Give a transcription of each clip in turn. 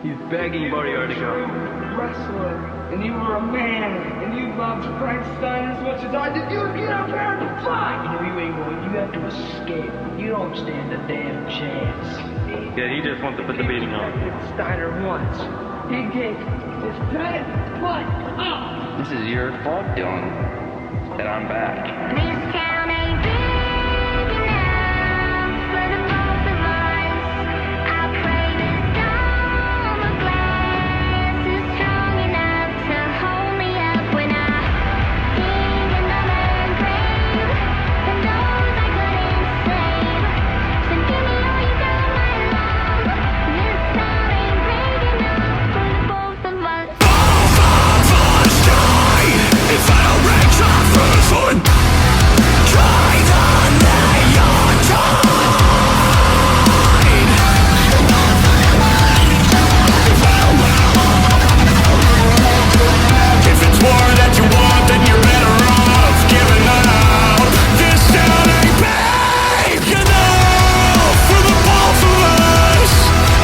He's begging Bodyguard to go. Wrestler, and you were a man, and you loved Frankenstein as much as I did. You would get up there and fight. You know you ain't going. You have to escape. You don't stand a damn chance. Yeah, he just wants to put the beating on. Steiner once. He gave his bad butt up. This is your fault, Dylan, that I'm back. This town ain't big enough for the both of us. I pray this dome of glass is strong enough to hold me up when I dig another grave for those I couldn't save. So give me all you got, my love. This town ain't big enough for the both of us. If I don't break your first one, try the neon If it's war that you want, then you're better off giving up. This town ain't big enough for the both of us.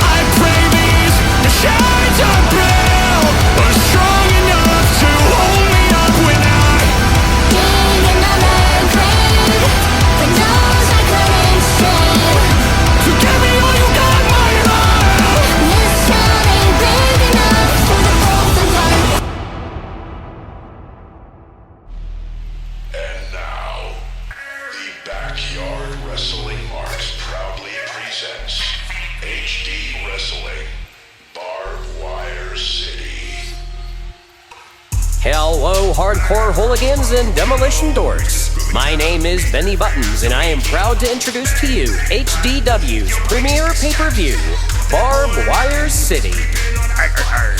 I pray these the shades of braille are strong enough to hold me up when I Dig another grave for those I couldn't save. So give me all you got, my love. This town ain't big enough for the both of us. And now, the Backyard Wrestling Marks proudly presents HDWrestling, Barbwire City. Hello, hardcore hooligans and demolition dorks. My name is Benny Buttons, and I am proud to introduce to you HDW's premier pay-per-view, Barbwire City.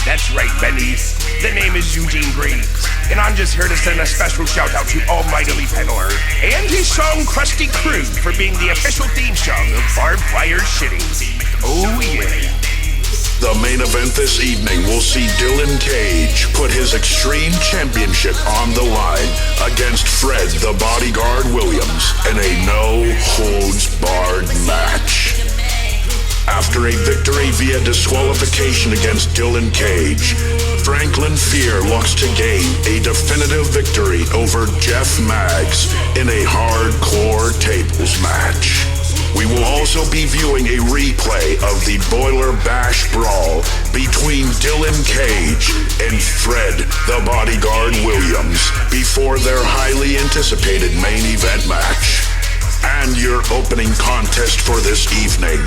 That's right, Benny. The name is Eugene Graves, and I'm just here to send a special shout out to Almighty Peddler and his song Krusty Crew for being the official theme song of Barbwire City. Oh yeah. The main event this evening will see Dylan Cage put his Extreme Championship on the line against Fred the Bodyguard Williams in a no-holds-barred match. After a victory via disqualification against Dylan Cage, Franklin Fear looks to gain a definitive victory over Jeff Maggs in a hardcore tables match. We will also be viewing a replay of the Boiler Bash Brawl between Dylan Cage and Fred the Bodyguard Williams before their highly anticipated main event match. And your opening contest for this evening.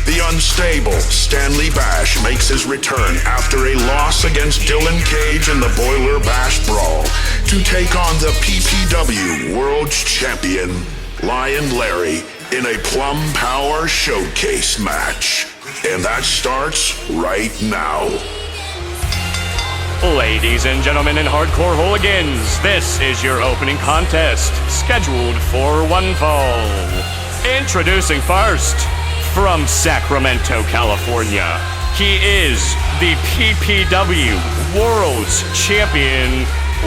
The unstable Stanley Bash makes his return after a loss against Dylan Cage in the Boiler Bash Brawl to take on the PPW World Champion Lyin Larry in a Plum Power Showcase match. And that starts right now. Ladies and gentlemen and hardcore hooligans, this is your opening contest, scheduled for one fall. Introducing first, from Sacramento, California, he is the PPW World's Champion,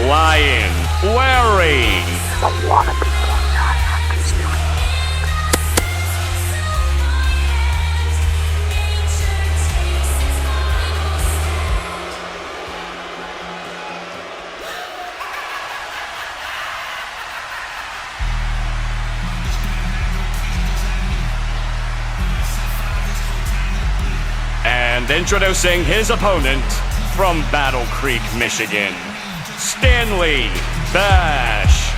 Lyin Larry. And introducing his opponent from Battle Creek, Michigan, Stanley Bash.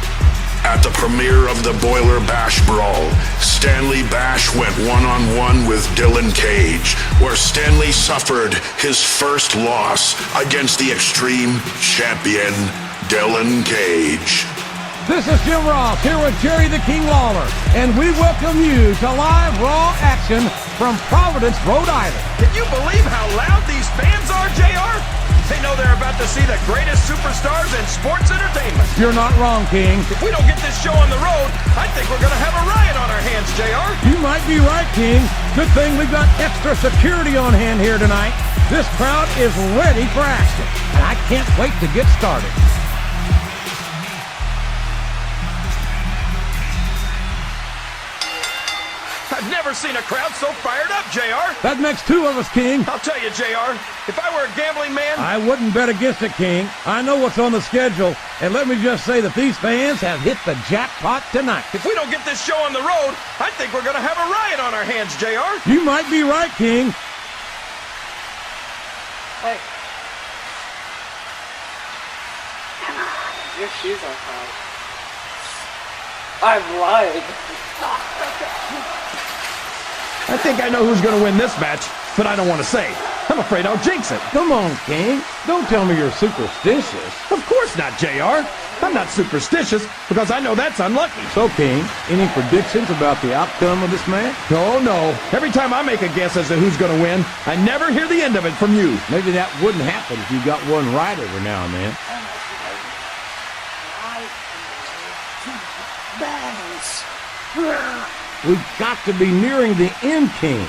At the premiere of the Boiler Bash Brawl, Stanley Bash went one-on-one with Dylan Cage, where Stanley suffered his first loss against the Extreme Champion, Dylan Cage. This is Jim Ross here with Jerry the King Lawler, and we welcome you to live Raw action from Providence, Rhode Island. Can you believe how loud these fans are, JR? They know they're about to see the greatest superstars in sports entertainment. You're not wrong, King. If we don't get this show on the road, I think we're going to have a riot on our hands, JR. You might be right, King. Good thing we've got extra security on hand here tonight. This crowd is ready for action, and I can't wait to get started. I've never never seen a crowd so fired up, JR. That makes two of us, King. I'll tell you, JR, if I were a gambling man... I wouldn't bet against it, King. I know what's on the schedule, and let me just say that these fans have hit the jackpot tonight. If we don't get this show on the road, I think we're going to have a riot on our hands, JR. You might be right, King. Hey. Your shoes are fine. I'm lying. I think I know who's going to win this match, but I don't want to say. I'm afraid I'll jinx it. Come on, King. Don't tell me you're superstitious. Of course not, JR. I'm not superstitious because I know that's unlucky. So, King, any predictions about the outcome of this match? Oh, no. Every time I make a guess as to who's going to win, I never hear the end of it from you. Maybe that wouldn't happen if you got one right every now and then. We've got to be nearing the end, King.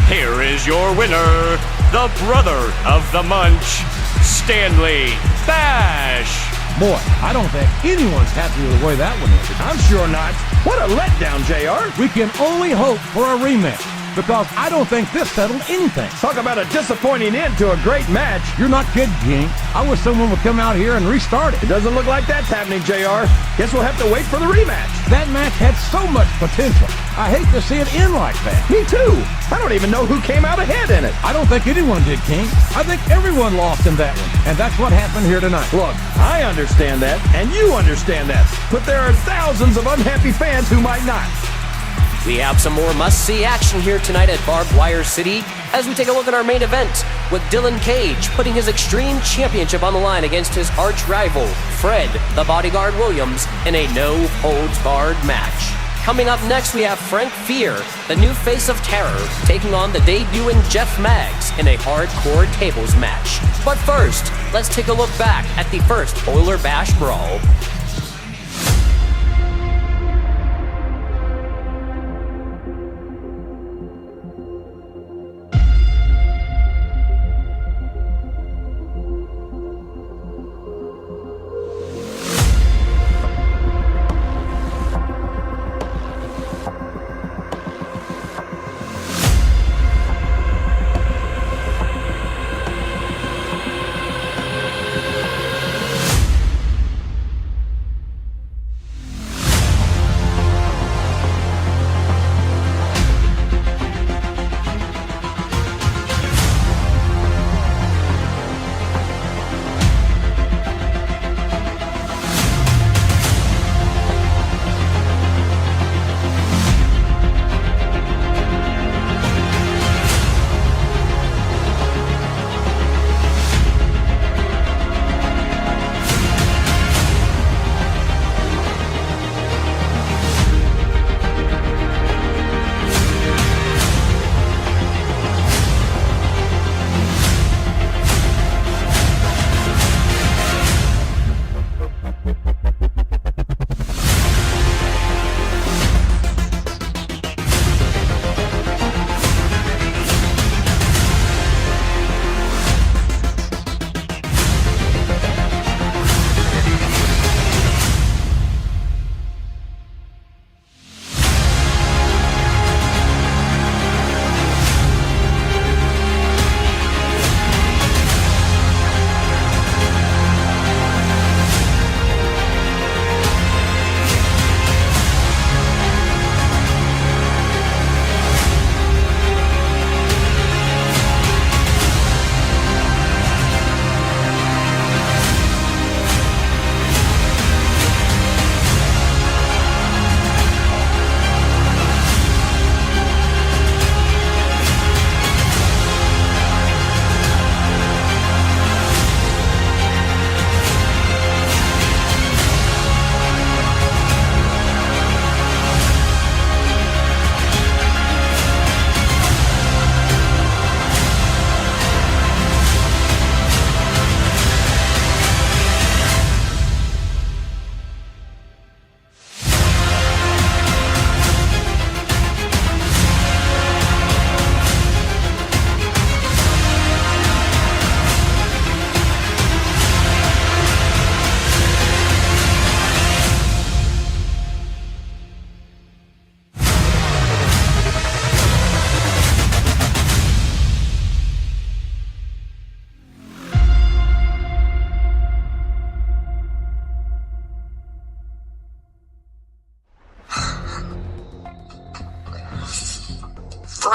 Here is your winner, the brother of the Munch, Stanley Bash. Boy, I don't think anyone's happy with the way that one ended. I'm sure not. What a letdown, JR. We can only hope for a rematch, because I don't think this settled anything. Talk about a disappointing end to a great match. You're not kidding, King. I wish someone would come out here and restart it. It doesn't look like that's happening, JR. Guess we'll have to wait for the rematch. That match had so much potential. I hate to see it end like that. Me too. I don't even know who came out ahead in it. I don't think anyone did, King. I think everyone lost in that one, and that's what happened here tonight. Look, I understand that, and you understand that, but there are thousands of unhappy fans who might not. We have some more must-see action here tonight at Barbwire City as we take a look at our main event with Dylan Cage putting his Extreme Championship on the line against his arch rival, Fred the Bodyguard Williams, in a no-holds-barred match. Coming up next, we have Frank Fear, the new face of terror, taking on the debuting Jeff Maggs in a hardcore tables match. But first, let's take a look back at the first Boiler Bash Brawl.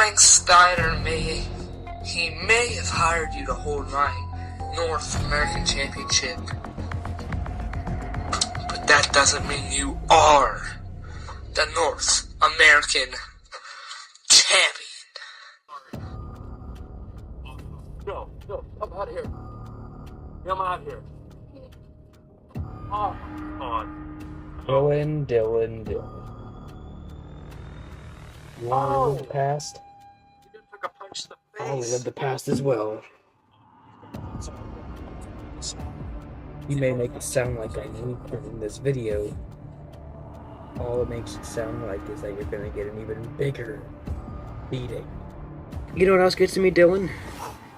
Frank Steiner may have hired you to hold my North American Championship, but that doesn't mean you are the North American Champion. No, come out here. Come out here. Oh, come on. Dylan. You want to live the past? You just took a punch to the face. I'll live the past as well. You may make it sound like I'm weak in this video. All it makes it sound like is that you're gonna get an even bigger beating. You know what else gets to me, Dylan?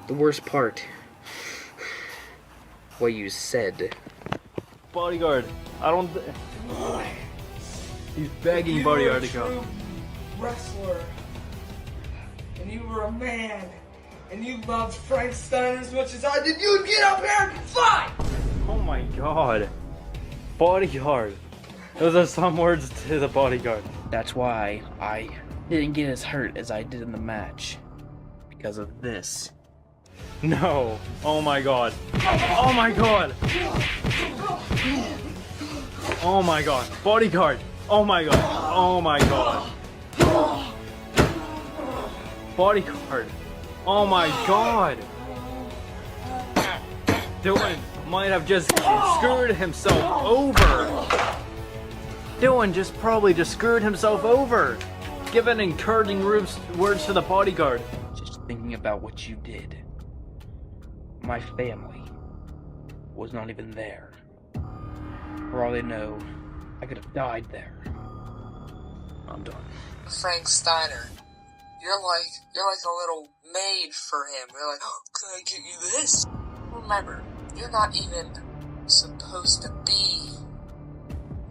The worst part. What you said. Bodyguard, I don't... He's begging Bodyguard to go. You were a true wrestler, and you were a man, and you loved Frank Steiner as much as I did. You'd get up here and fight! Oh my god. Bodyguard. Those are some words to the Bodyguard. That's why I didn't get as hurt as I did in the match. Because of this. No. Oh my god. Oh my god. Oh my god. Bodyguard. Oh my god. Oh my god. Bodyguard. Oh my god. Dylan might have just screwed himself over. Dylan probably just screwed himself over. Giving encouraging words to the Bodyguard. Just thinking about what you did. My family was not even there. For all they know, I could have died there. I'm done. Frank Steiner, you're like a little maid for him. You're like, oh, can I get you this? Remember, you're not even supposed to be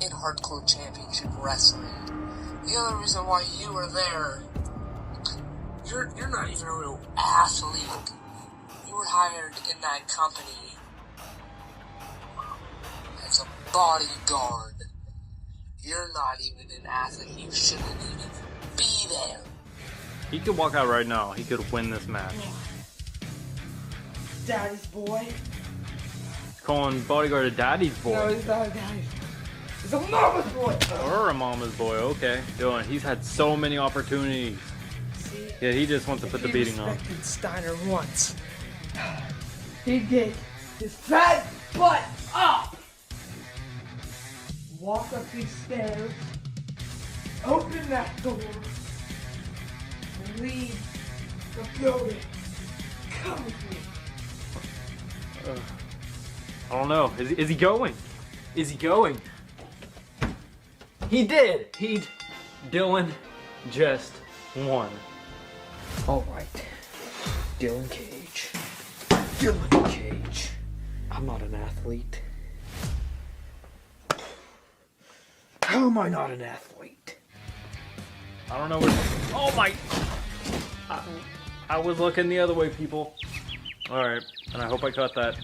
in Hardcore Championship Wrestling. The only reason why you are there, you're not even a real athlete. You were hired in that company as a bodyguard. You're not even an athlete. You shouldn't even be there. He could walk out right now. He could win this match. Daddy's boy? Calling Bodyguard a daddy's boy. No, he's not a daddy's boy. He's a mama's boy. Or a mama's boy, okay. Dylan, he's had so many opportunities. See, yeah, he just wants to put the beating on. He respected Steiner once. He'd get his fat butt up, walk up these stairs, open that door, and leave the building. Come with me. I don't know. Is he going? Is he going? He did! Dylan just won. Alright. Dylan Cage. I'm not an athlete. How am I not an athlete? I don't know where... Oh my... I was looking the other way, people. Alright, and I hope I caught that,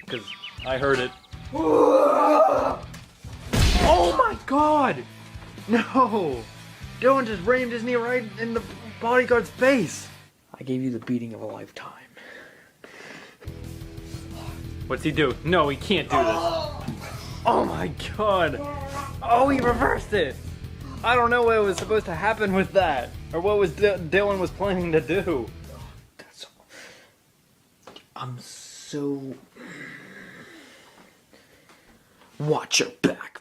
because I heard it. Oh my god! No! Dylan just rammed his knee right in the Bodyguard's face! I gave you the beating of a lifetime. What's he do? No, he can't do this. Oh my god! Oh, he reversed it! I don't know what was supposed to happen with that, or what was Dylan was planning to do. That's all. I'm so... Watch your back.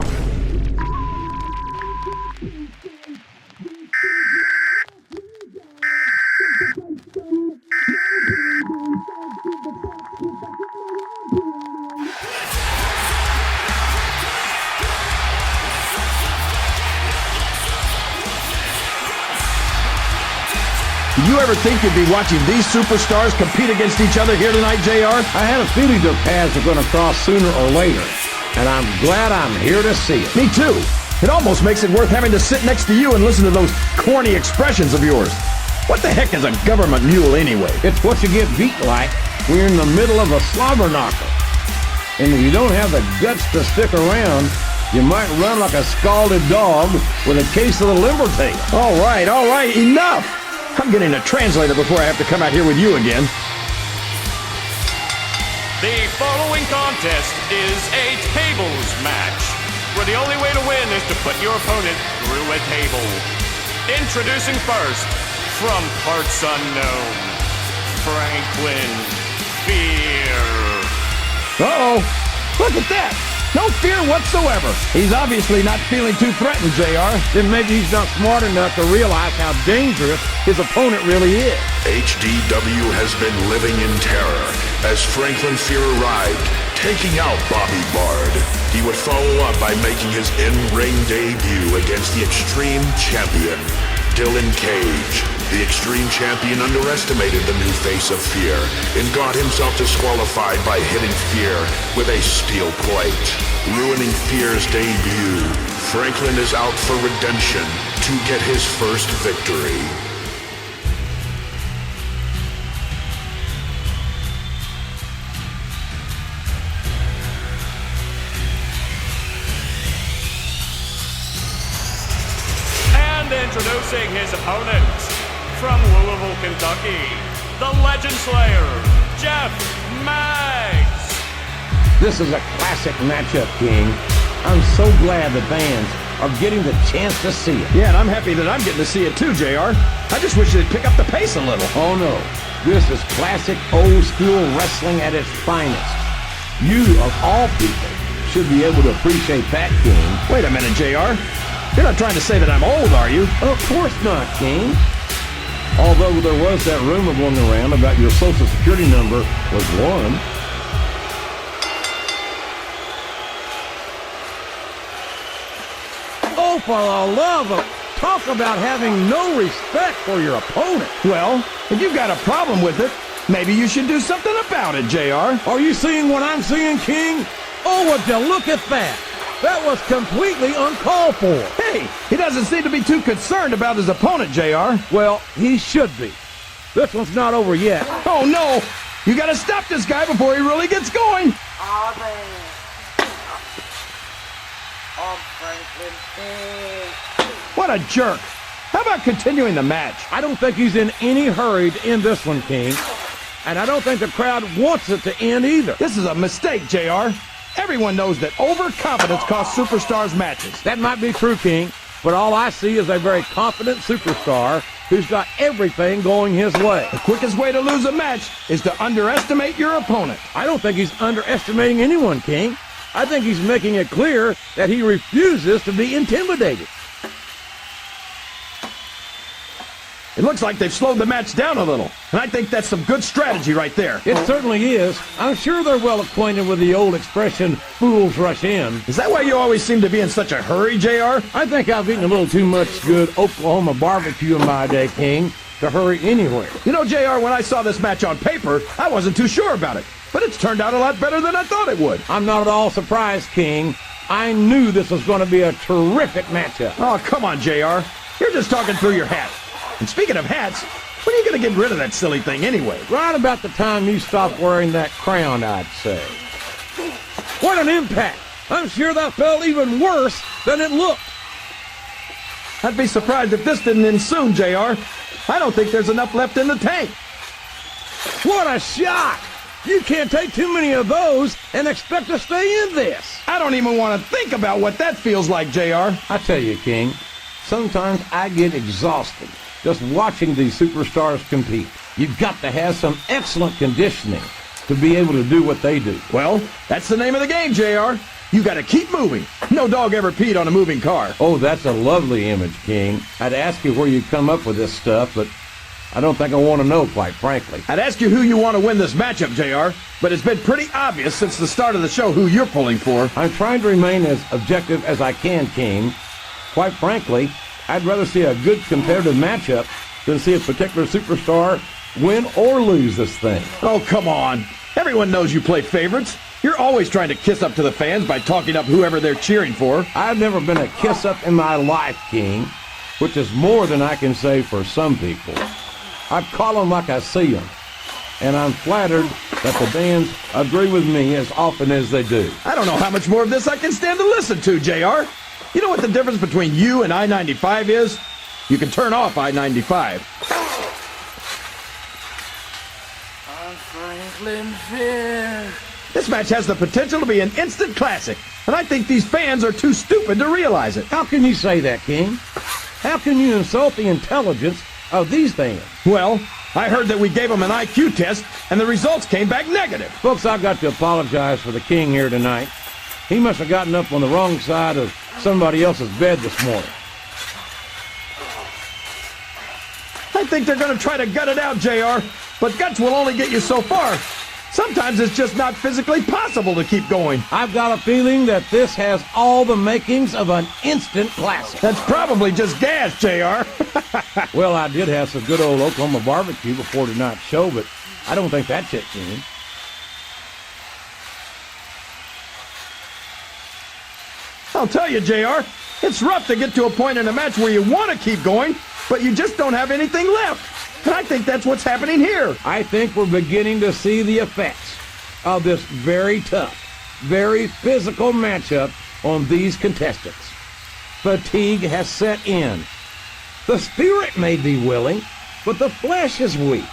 Did you ever think you'd be watching these superstars compete against each other here tonight, JR? I had a feeling their paths were going to cross sooner or later, and I'm glad I'm here to see it. Me too. It almost makes it worth having to sit next to you and listen to those corny expressions of yours. What the heck is a government mule anyway? It's what you get beat like when you're in the middle of a slobber knocker. And if you don't have the guts to stick around, you might run like a scalded dog with a case of the limber tail. All right, enough! I'm getting a translator before I have to come out here with you again. The following contest is a tables match, where the only way to win is to put your opponent through a table. Introducing first, from parts unknown, Franklin Fear. Uh-oh. Look at that. No fear whatsoever. He's obviously not feeling too threatened, JR. Then maybe he's not smart enough to realize how dangerous his opponent really is. HDW has been living in terror as Franklin Fear arrived, taking out Bobby Bard. He would follow up by making his in-ring debut against the Extreme Champion, Dylan Cage. The Extreme Champion underestimated the new face of Fear and got himself disqualified by hitting Fear with a steel plate, ruining Fear's debut. Franklin is out for redemption to get his first victory. And introducing his opponent, from Louisville, Kentucky, the Legend Slayer, Jeff Maggs. This is a classic matchup, King. I'm so glad the fans are getting the chance to see it. Yeah, and I'm happy that I'm getting to see it too, JR. I just wish they'd pick up the pace a little. Oh no, this is classic old school wrestling at its finest. You, of all people, should be able to appreciate that, King. Wait a minute, JR. You're not trying to say that I'm old, are you? Of course not, King. Although there was that rumor going around about your social security number was 1. Oh, for the love of... Talk about having no respect for your opponent. Well, if you've got a problem with it, maybe you should do something about it, JR. Are you seeing what I'm seeing, King? Oh, would you look at that? That was completely uncalled for. Hey, he doesn't seem to be too concerned about his opponent, JR. Well, he should be. This one's not over yet. Oh, no. You got to stop this guy before he really gets going. Oh, man. I'm Franklin Fear. What a jerk. How about continuing the match? I don't think he's in any hurry to end this one, King. And I don't think the crowd wants it to end either. This is a mistake, JR. Everyone knows that overconfidence costs superstars matches. That might be true, King, but all I see is a very confident superstar who's got everything going his way. The quickest way to lose a match is to underestimate your opponent. I don't think he's underestimating anyone, King. I think he's making it clear that he refuses to be intimidated. It looks like they've slowed the match down a little, and I think that's some good strategy right there. It certainly is. I'm sure they're well acquainted with the old expression, fools rush in. Is that why you always seem to be in such a hurry, JR? I think I've eaten a little too much good Oklahoma barbecue in my day, King, to hurry anywhere. You know, JR, when I saw this match on paper, I wasn't too sure about it, but it's turned out a lot better than I thought it would. I'm not at all surprised, King. I knew this was going to be a terrific matchup. Oh, come on, JR. You're just talking through your hat. And speaking of hats, when are you going to get rid of that silly thing anyway? Right about the time you stop wearing that crown, I'd say. What an impact! I'm sure that felt even worse than it looked. I'd be surprised if this didn't end soon, JR. I don't think there's enough left in the tank. What a shot! You can't take too many of those and expect to stay in this. I don't even want to think about what that feels like, JR. I tell you, King, sometimes I get exhausted just watching these superstars compete. You've got to have some excellent conditioning to be able to do what they do. Well, that's the name of the game, JR. You got to keep moving. No dog ever peed on a moving car. Oh, that's a lovely image, King. I'd ask you where you come up with this stuff, but I don't think I want to know, quite frankly. I'd ask you who you want to win this matchup, JR, but it's been pretty obvious since the start of the show who you're pulling for. I'm trying to remain as objective as I can, King. Quite frankly, I'd rather see a good competitive matchup than see a particular superstar win or lose this thing. Oh, come on. Everyone knows you play favorites. You're always trying to kiss up to the fans by talking up whoever they're cheering for. I've never been a kiss-up in my life, King, which is more than I can say for some people. I call them like I see them, and I'm flattered that the fans agree with me as often as they do. I don't know how much more of this I can stand to listen to, JR. You know what the difference between you and I-95 is? You can turn off I-95. Franklin Fear. This match has the potential to be an instant classic, and I think these fans are too stupid to realize it. How can you say that, King? How can you insult the intelligence of these fans? Well, I heard that we gave them an IQ test, and the results came back negative. Folks, I've got to apologize for the King here tonight. He must have gotten up on the wrong side of somebody else's bed this morning. I think they're going to try to gut it out, JR, but guts will only get you so far. Sometimes it's just not physically possible to keep going. I've got a feeling that this has all the makings of an instant classic. That's probably just gas, JR. Well, I did have some good old Oklahoma barbecue before tonight's show, but I don't think that's it, King. I'll tell you, JR, it's rough to get to a point in a match where you want to keep going, but you just don't have anything left. And I think that's what's happening here. I think we're beginning to see the effects of this very tough, very physical matchup on these contestants. Fatigue has set in. The spirit may be willing, but the flesh is weak.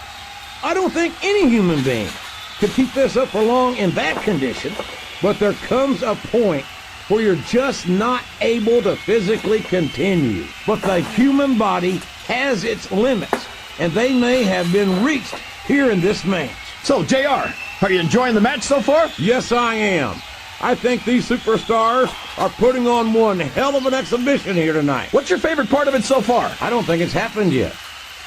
I don't think any human being could keep this up for long in that condition, but there comes a point where you're just not able to physically continue. But the human body has its limits, and they may have been reached here in this match. So, JR, are you enjoying the match so far? Yes, I am. I think these superstars are putting on one hell of an exhibition here tonight. What's your favorite part of it so far? I don't think it's happened yet.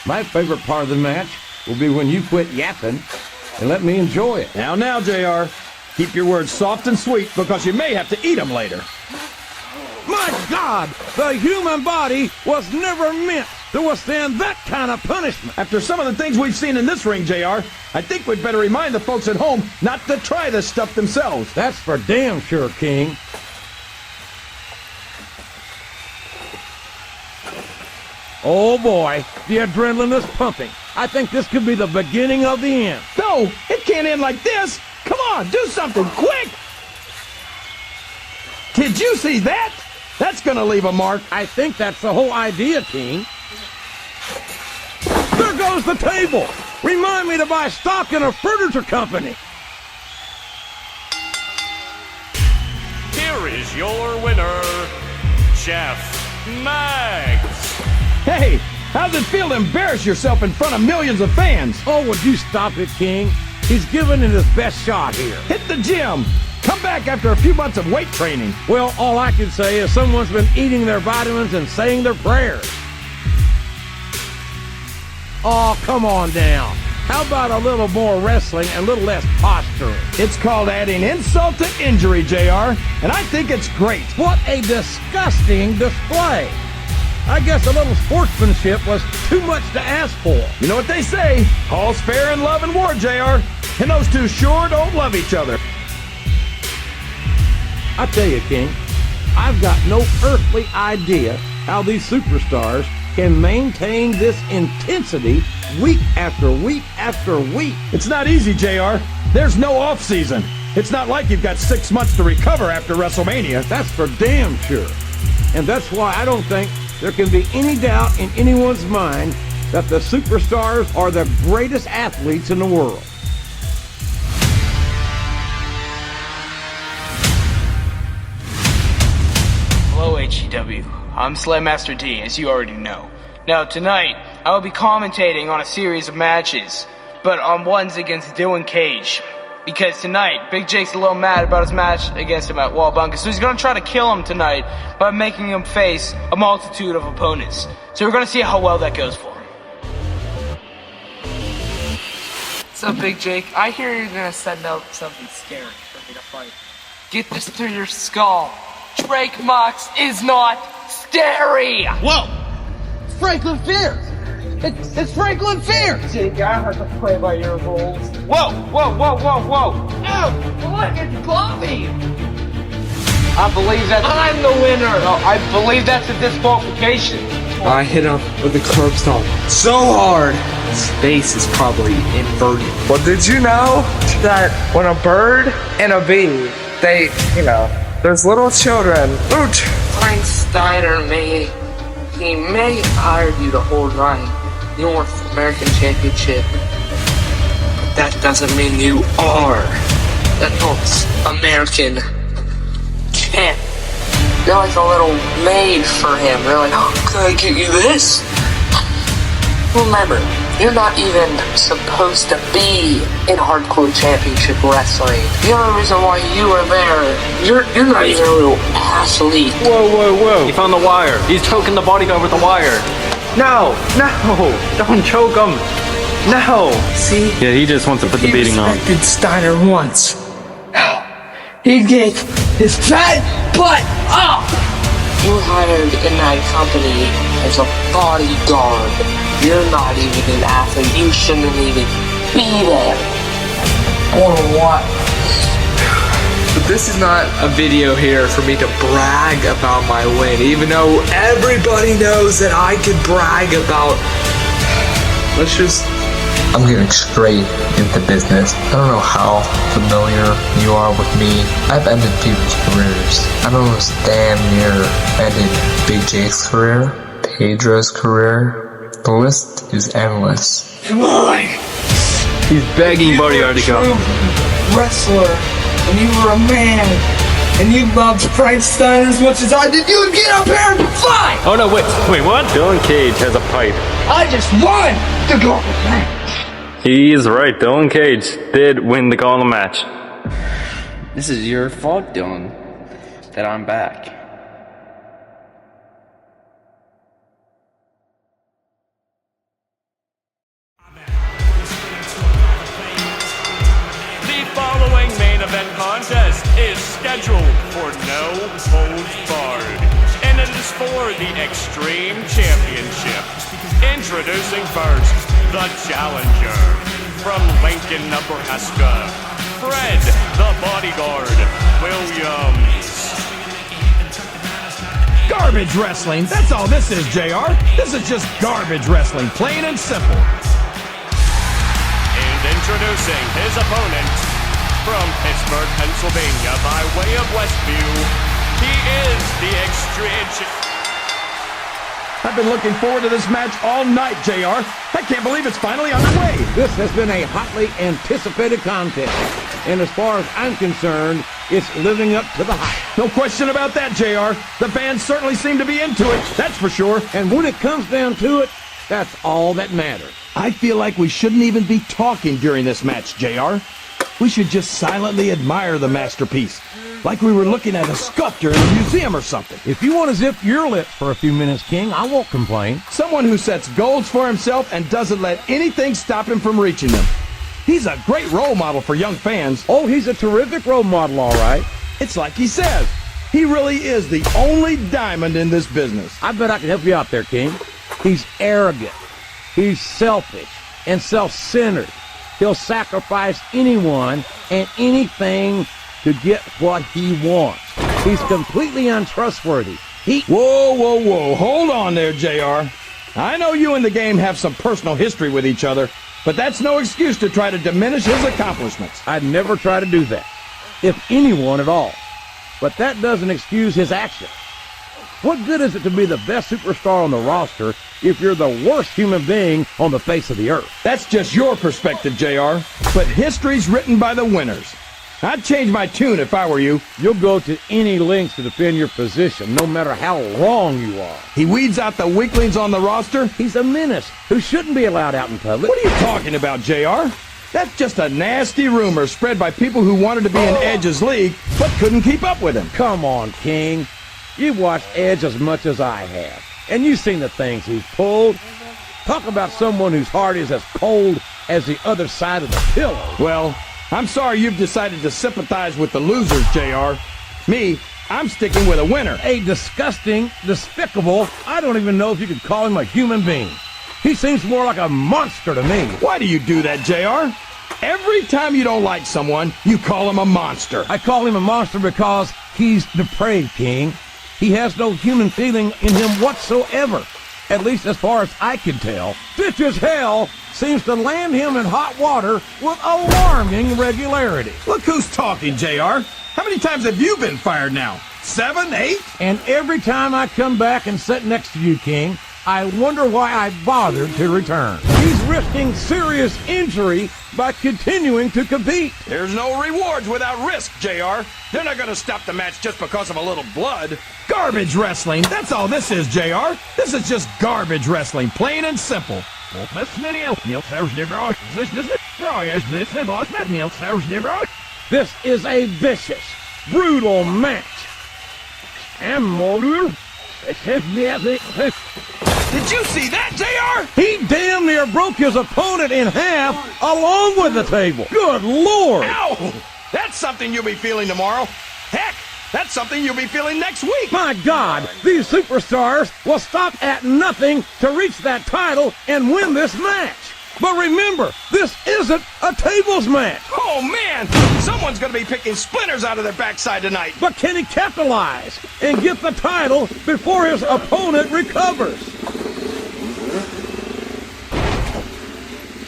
My favorite part of the match will be when you quit yapping and let me enjoy it. Now, JR, keep your words soft and sweet because you may have to eat them later. My God, the human body was never meant to withstand that kind of punishment. After some of the things we've seen in this ring, JR, I think we'd better remind the folks at home not to try this stuff themselves. That's for damn sure, King. Oh boy, the adrenaline is pumping. I think this could be the beginning of the end. No, it can't end like this. Come on, do something quick. Did you see that? That's gonna leave a mark. I think that's the whole idea, King. There goes the table. Remind me to buy stock in a furniture company. Here is your winner, Chef Mags. Hey, how's it feel to embarrass yourself in front of millions of fans? Oh, would you stop it, King? He's giving it his best shot here. Hit the gym. Come back after a few months of weight training. Well, all I can say is someone's been eating their vitamins and saying their prayers. Oh, come on down. How about a little more wrestling and a little less posturing? It's called adding insult to injury, JR, and I think it's great. What a disgusting display. I guess a little sportsmanship was too much to ask for. You know what they say, all's fair in love and war, JR, and those two sure don't love each other. I tell you, King, I've got no earthly idea how these superstars can maintain this intensity week after week after week. It's not easy, JR. There's no off season. It's not like you've got 6 months to recover after WrestleMania. That's for damn sure. And that's why I don't think there can be any doubt in anyone's mind that the superstars are the greatest athletes in the world. Hello HDW, I'm Slaymaster D, as you already know. Now tonight, I will be commentating on a series of matches, but on ones against Dylan Cage. Because tonight, Big Jake's a little mad about his match against him at Wallbunga, so he's going to try to kill him tonight by making him face a multitude of opponents. So we're going to see how well that goes for him. What's up, Big Jake? I hear you're going to send out something scary for me to fight. Get this through your skull. Drake Mox is not scary! Whoa! It's Franklin Fierce! It's Franklin Fierce! Jake, I have to play by your rules. Whoa! Whoa! Whoa! Whoa! Whoa! Ow! Look, it's Bobby! I believe that I'm the winner! No, I believe that's a disqualification. I hit him with the curb stomp so hard, his face is probably inverted. Well, did you know that when a bird and a bee, they, there's little children. Frank Steiner may have hired you to hold Ryan North American Championship. that doesn't mean you are the North American champ. You're like a little maid for him. You're like, oh, can I get you this? Remember, you're not even supposed to be in hardcore championship wrestling. The only reason why you are there, you're not even a little athlete. Whoa. He found the wire. He's choking the bodyguard with the wire. No, don't choke him. No. See? Yeah, he just wants to put the beating on. He respected Steiner once. He gave his fat butt up. You hired in that company as a bodyguard. You're not even an athlete. You shouldn't even be there. Or what? But this is not a video here for me to brag about my win, even though everybody knows that I could brag about. I'm getting straight into business. I don't know how familiar you are with me. I've ended people's careers. I've almost damn near ended Big Jake's career, Pedro's career. The list is endless. Come on! He's begging Bodyguard to go. Wrestler, and you were a man, and you loved Frank Steiner as much as I did, you would get up here and fight! Oh no, wait, what? Dylan Cage has a pipe. I just won the gauntlet match! He is right, Dylan Cage did win the gauntlet match. This is your fault, Dylan, that I'm back. The following main event contest is scheduled for no holds barred, and it is for the Extreme Championship. Introducing first, the challenger from Lincoln, Nebraska, Fred the Bodyguard Williams. Garbage wrestling. That's all this is, JR. This is just garbage wrestling, plain and simple. And introducing his opponent from Pittsburgh, Pennsylvania, by way of Westview, he is the Extreme. I've been looking forward to this match all night, JR. I can't believe it's finally underway. This has been a hotly anticipated contest, and as far as I'm concerned, it's living up to the hype. No question about that, JR. The fans certainly seem to be into it, that's for sure. And when it comes down to it, that's all that matters. I feel like we shouldn't even be talking during this match, JR. We should just silently admire the masterpiece, like we were looking at a sculpture in a museum or something. If you want to zip your lips for a few minutes, King, I won't complain. Someone who sets goals for himself and doesn't let anything stop him from reaching them. He's a great role model for young fans. Oh, he's a terrific role model, all right. It's like he says, he really is the only diamond in this business. I bet I can help you out there, King. He's arrogant. He's selfish and self-centered. He'll sacrifice anyone and anything to get what he wants. He's completely untrustworthy. Whoa. Hold on there, JR. I know you and the game have some personal history with each other, but that's no excuse to try to diminish his accomplishments. I'd never try to do that, if anyone at all. But that doesn't excuse his actions. What good is it to be the best superstar on the roster if you're the worst human being on the face of the earth? That's just your perspective, JR. But history's written by the winners. I'd change my tune if I were you. You'll go to any lengths to defend your position, no matter how wrong you are. He weeds out the weaklings on the roster? He's a menace who shouldn't be allowed out in public. What are you talking about, JR? That's just a nasty rumor spread by people who wanted to be in Edge's league, but couldn't keep up with him. Come on, King. You've watched Edge as much as I have, and you've seen the things he's pulled. Talk about someone whose heart is as cold as the other side of the pillow. Well, I'm sorry you've decided to sympathize with the losers, JR. Me, I'm sticking with a winner. A disgusting, despicable, I don't even know if you could call him a human being. He seems more like a monster to me. Why do you do that, JR? Every time you don't like someone, you call him a monster. I call him a monster because he's depraved, King. He has no human feeling in him whatsoever, at least as far as I can tell. Bitch as hell seems to land him in hot water with alarming regularity. Look who's talking, JR. How many times have you been fired now? 7, 8? And every time I come back and sit next to you, King, I wonder why I bothered to return. He's risking serious injury by continuing to compete. There's no rewards without risk, JR. They're not going to stop the match just because of a little blood. Garbage wrestling. That's all this is, JR. This is just garbage wrestling, plain and simple. This is a vicious, brutal match. Did you see that, JR? He damn near broke his opponent in half along with the table. Good Lord. Ow! That's something you'll be feeling tomorrow. Heck, that's something you'll be feeling next week. My God, these superstars will stop at nothing to reach that title and win this match. But remember, this isn't a tables match. Oh, man! Someone's going to be picking splinters out of their backside tonight. But can he capitalize and get the title before his opponent recovers?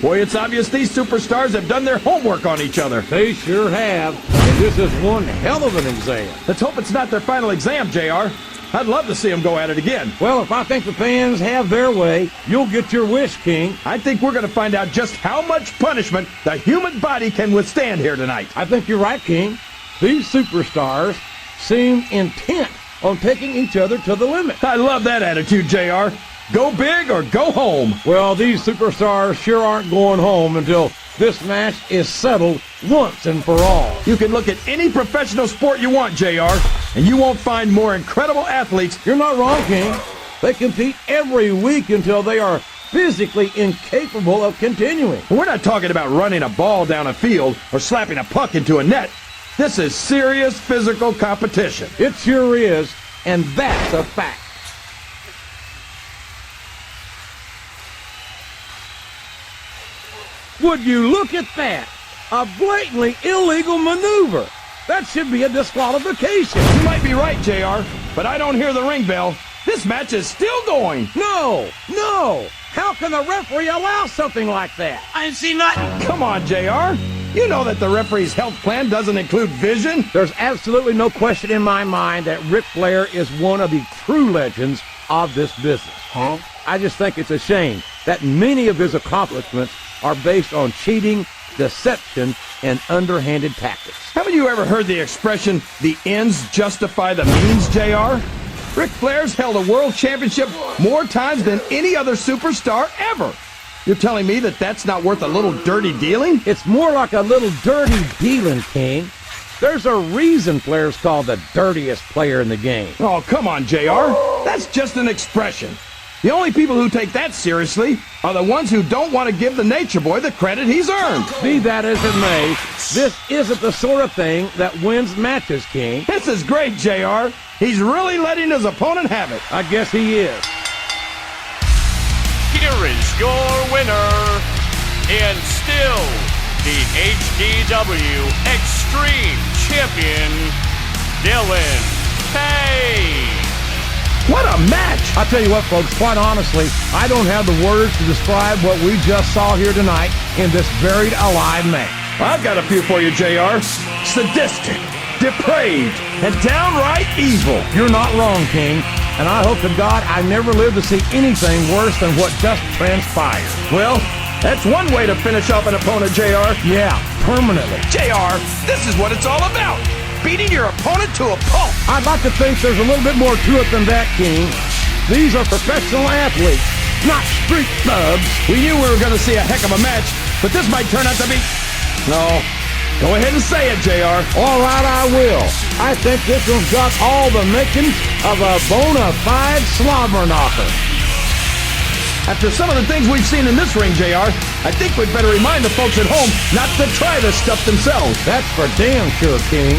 Boy, it's obvious these superstars have done their homework on each other. They sure have. And this is one hell of an exam. Let's hope it's not their final exam, JR. I'd love to see them go at it again. Well, if I think the fans have their way, you'll get your wish, King. I think we're going to find out just how much punishment the human body can withstand here tonight. I think you're right, King. These superstars seem intent on taking each other to the limit. I love that attitude, JR. Go big or go home. Well, these superstars sure aren't going home until this match is settled once and for all. You can look at any professional sport you want, JR, and you won't find more incredible athletes. You're not wrong, King. They compete every week until they are physically incapable of continuing. We're not talking about running a ball down a field or slapping a puck into a net. This is serious physical competition. It sure is, and that's a fact. Would you look at that? A blatantly illegal maneuver. That should be a disqualification. You might be right, JR, but I don't hear the ring bell. This match is still going. No. How can the referee allow something like that? I ain't seen nothing. Come on, JR. You know that the referee's health plan doesn't include vision. There's absolutely no question in my mind that Ric Flair is one of the true legends of this business. Huh? I just think it's a shame that many of his accomplishments are based on cheating, deception, and underhanded tactics. Haven't you ever heard the expression, the ends justify the means, JR? Ric Flair's held a world championship more times than any other superstar ever. You're telling me that that's not worth a little dirty dealing? It's more like a little dirty dealing, King. There's a reason Flair's called the dirtiest player in the game. Oh, come on, JR. That's just an expression. The only people who take that seriously are the ones who don't want to give the Nature Boy the credit he's earned. Be that as it may, this isn't the sort of thing that wins matches, King. This is great, JR. He's really letting his opponent have it. I guess he is. Here is your winner, and still the HDW Extreme Champion, Dylan Cage. What a match! I tell you what, folks, quite honestly, I don't have the words to describe what we just saw here tonight in this buried alive match. I've got a few for you, JR. Sadistic, depraved, and downright evil. You're not wrong, King. And I hope to God I never live to see anything worse than what just transpired. Well, that's one way to finish off an opponent, JR. Yeah, permanently. JR, this is what it's all about. Beating your opponent to a pulp. I'd like to think there's a little bit more to it than that, King. These are professional athletes, not street thugs. We knew we were going to see a heck of a match, but this might turn out to be... No. Go ahead and say it, JR. All right, I will. I think this one's got all the makings of a bona fide slobber knocker. After some of the things we've seen in this ring, JR, I think we'd better remind the folks at home not to try this stuff themselves. That's for damn sure, King.